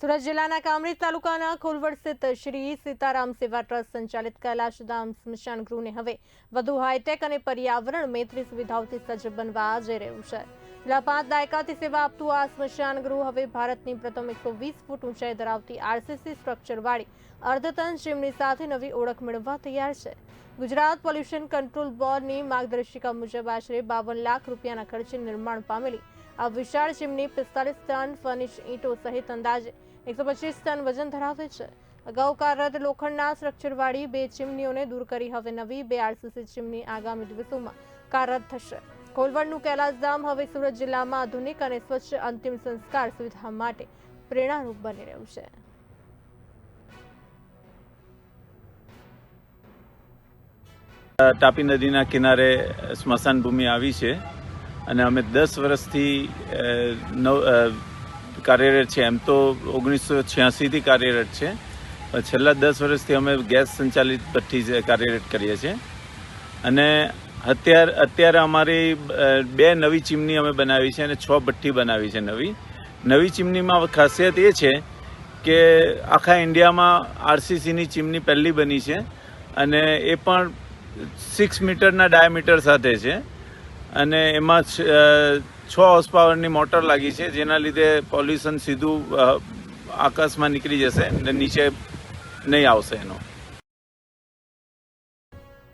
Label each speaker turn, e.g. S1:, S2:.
S1: સુરત જિલ્લાના કામરેજ તાલુકાના ખોલવડ સ્થિત શ્રી સીતારામ સેવા ટ્રસ્ટ સંચાલિત કૈલાશધામ સ્મશાન ગૃહને હવે વધુ હાઈટેક અને પર્યાવરણ મૈત્રી સુવિધાઓથી સજ્જ બનવા જઈ રહ્યું છે। છેલ્લા 5 દાયકાથી સેવા આપતું આ સ્મશાન ગૃહ હવે ભારતની પ્રથમ 120 ફૂટ ઊંચાઈ ધરાવતી આરસીસી સ્ટ્રક્ચરવાળી અર્ધતન ચીમની સાથે નવી ઓળખ મેળવવા તૈયાર છે। ગુજરાત પોલ્યુશન કંટ્રોલ બોર્ડની માર્ગદર્શિકા મુજબ આશરે 52 લાખ રૂપિયાના ખર્ચે નિર્માણ પામેલી આ વિશાળ ચીમની 45 ટન ફર્નિશ ઈંટો સહિત અંદાજે 125 ટન વજન ધરાવે છે। અગાઉ કાર્યરત લોખંડના સ્ટ્રક્ચરવાળી 2 ચીમનીઓને દૂર કરી હવે નવી 2 આરસીસી ચીમની આગામી દિવસોમાં કાર્યરત થશે। ખોલવડનું કૈલાશધામ હવે સુરત જિલ્લામાં આધુનિક અને સ્વચ્છ અંતિમ સંસ્કાર સુવિધા માટે પ્રેરણારૂપ બની રહ્યું છે।
S2: તાપી નદીના કિનારે સ્મશાન ભૂમિ આવી છે અને અમે 10 વર્ષથી કાર્યરત છે। એમ તો 1986 થી કાર્યરત છે, પણ છેલ્લા 10 વર્ષથી અમે ગેસ સંચાલિત ભઠ્ઠી કાર્યરત કરીએ છીએ અને અત્યારે અમારી 2 નવી ચીમની અમે બનાવી છે અને 6 ભઠ્ઠી બનાવી છે। નવી ચીમનીમાં ખાસિયત એ છે કે આખા ઇન્ડિયામાં આરસીસીની ચીમની પહેલી બની છે અને એ પણ 6 મીટરના ડાયામીટર સાથે છે અને એમાં 6 હોર્સ પાવરની મોટર લાગી છે, જેના લીધે પોલ્યુશન સીધું આકાશમાં નીકળી જશે અને નીચે નહીં આવશે એનો।